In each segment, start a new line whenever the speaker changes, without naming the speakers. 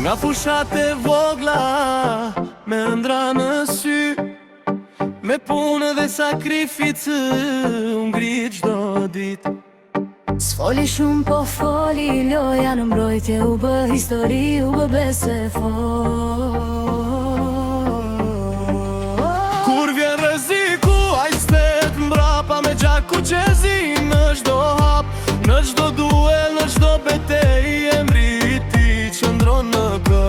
Nga fushat e vogla, me ëndra në sy, me punë dhe sakrificë, unë ngrit çdo ditë.
S'foli shumë po foli, loja në mbrojtje u bë histori, u bë bese
Kur vjen rreziku, ai stet mbrapa me gjaku qezi. Në çdo hap, në çdo duel, në çdo betejë, emri i tij qëndron në kohë.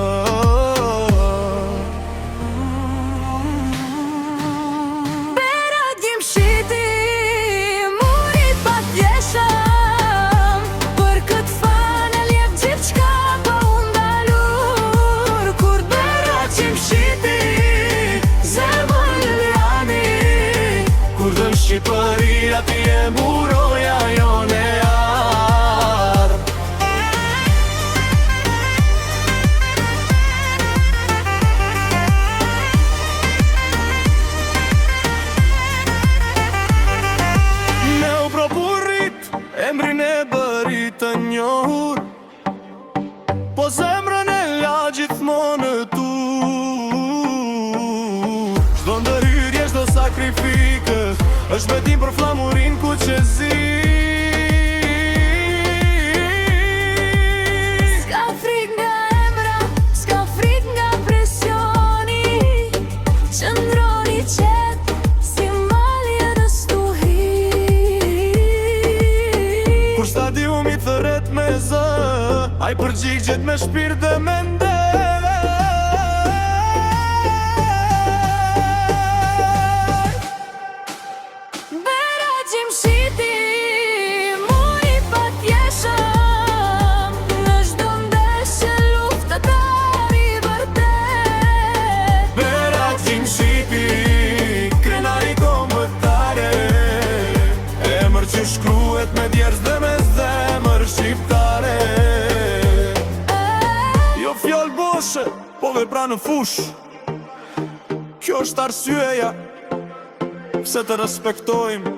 Bera gjimshiti, muri pa t'jeshëm, për këtë fan e ljep gjithçka pa u ndalur. Kur bera gjimshiti,
zemër Liliani, kur dën Shqipëria ti e mburoja jone ardh. Me u propurrit, emrin e bërit të njohur, po zemrën e la gjithmonë tu. Çdo ndërhyrje, çdo sakrifikë, është betim për flamurin ku qezi.
s'ka frik nga emra, s'ka frik nga presioni, qëndroni qetë si malje në stuhi.
Kur stadiumi thërret me zë, ai përgjigjet me shpirt dhe me ndër.
Bera gjimshiti, muri pa t'jeshëm, në çdo ndeshje luftatar i vërtet.
Bera gjimshiti, krenari kombëtare, emër që shkruhet me djerës dhe me zemër shqiptare. Jo fjallë boshe, po vepra në fush. Kjo është arsyeja pse të respektojmë